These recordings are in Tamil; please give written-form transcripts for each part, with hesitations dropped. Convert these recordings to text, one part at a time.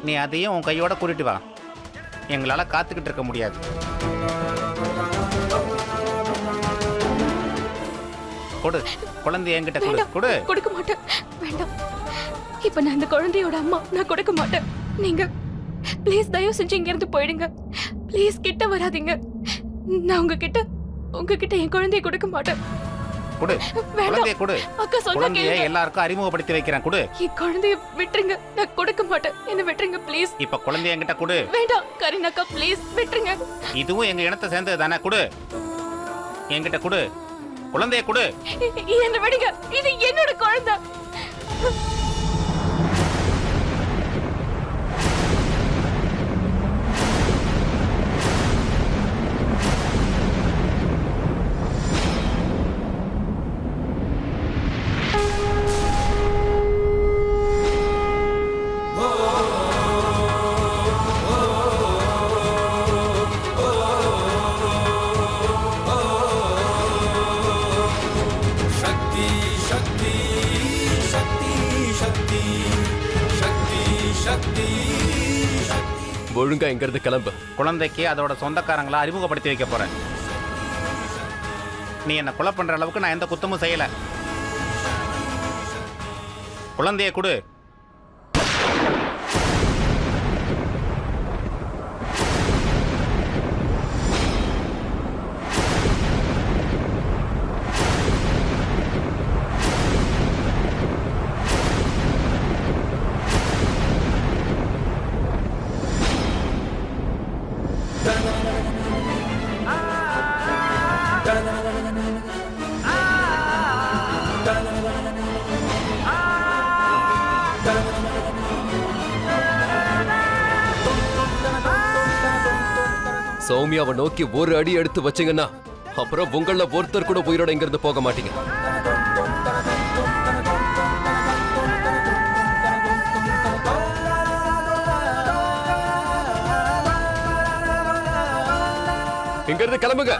நீ அதையும் உன் கையோட கூட்டிட்டு வா. எங்களால் காத்துக்கிட்டு இருக்க முடியாது. கொடு, குழந்தைய என்கிட்ட கொடு. கொடு. கொடுக்க மாட்டேன். வேண்டாம். இப்ப நான் இந்த குழந்தையோட அம்மா. நான் கொடுக்க மாட்டேன். நீங்க ப்ளீஸ் தயவு செஞ்சு இங்க இருந்து போயிடுங்க. ப்ளீஸ் கிட்ட வராதீங்க. நான் உங்ககிட்ட என் குழந்தைய கொடுக்க மாட்டேன். கொடு, குழந்தைய கொடு. அக்கா சொன்னா குழந்தைய எல்லாருக்கும் அறிமுகப்படுத்தி வைக்கிறேன். கொடு. என் குழந்தைய விட்டுருங்க. நான் கொடுக்க மாட்டேன். என்ன விட்டுருங்க ப்ளீஸ். இப்ப குழந்தைய என்கிட்ட கொடு. வேண்டாம் கரீனா அக்கா ப்ளீஸ் விட்டுருங்க. இதுவும் எங்க இனத்தை சேர்ந்தது தானே. கொடு, என்கிட்ட கொடு. குழந்தைய கொடு. என்ன விடுங்க. இது என்னோட குழந்தை. ஒழுங்கா இங்கிருந்து கிளம்பு. குழந்தைக்கு அதோட சொந்தக்காரங்களை அறிமுகப்படுத்தி வைக்க போறேன். நீ என்ன கொலை பண்ற அளவுக்கு நான் எந்த குத்தமும் செய்யல. குழந்தைய கொடு. சௌமியாவை நோக்கி ஒரு அடி எடுத்து வச்சீங்கன்னா அப்புறம் உங்கள ஒருத்தர் கூட உயிரோட இங்கிருந்து போக மாட்டீங்க. இங்கிருந்து கிளம்புங்க.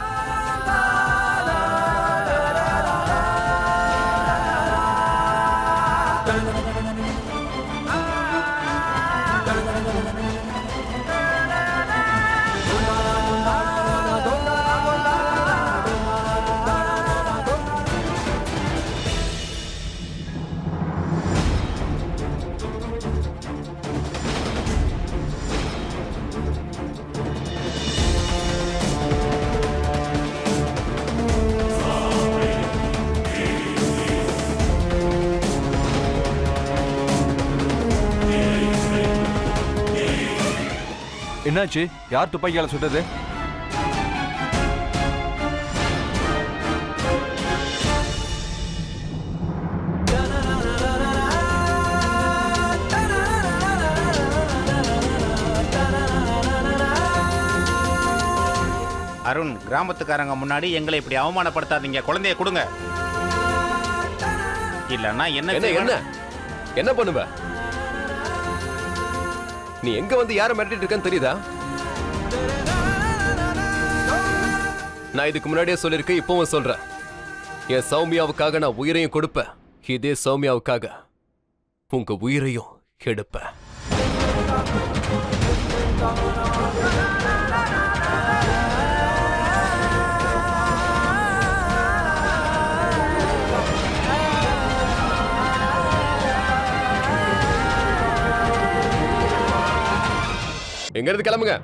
என்னாச்சு? யார் துப்பாக்கியால சுட்டது? அருண், கிராமத்துக்காரங்க முன்னாடி எங்களை இப்படி அவமானப்படுத்தாதீங்க. குழந்தைய கொடுங்க. இல்லன்னா என்ன என்ன என்ன பண்ணுவ? நீ எங்க வந்து யாரை மிரட்டிட்டு இருக்கன்னு தெரியுதா? நான் இதுக்கு முன்னாடியே சொல்லிருக்கேன், இப்பவும் சொல்றேன். என் சௌமியாவுக்காக நான் உயிரையும் கொடுப்பேன். இதே சௌமியாவுக்காக உங்க உயிரையும் எடுப்பேன். எங்க இருந்து கிளம்புங்க.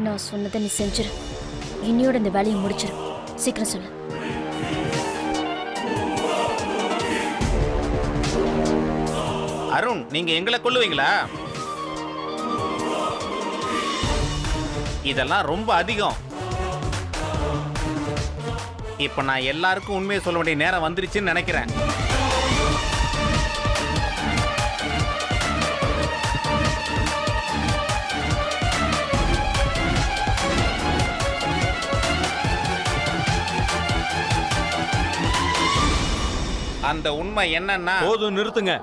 நான் சொன்னதை நீ செஞ்சிரு. இன்னையோட இந்த வேலையை முடிச்சிரு. சீக்கிரம் சொல்லு. அருண், நீங்க எங்களை கொல்லுவீங்களா? இதெல்லாம் ரொம்ப அதிகம். இப்ப நான் எல்லாருக்கும் உண்மையை சொல்ல வேண்டிய நேரம் வந்துருச்சுன்னு நினைக்கிறேன். அந்த உண்மை என்னன்னா, போதும், நிறுத்துங்க.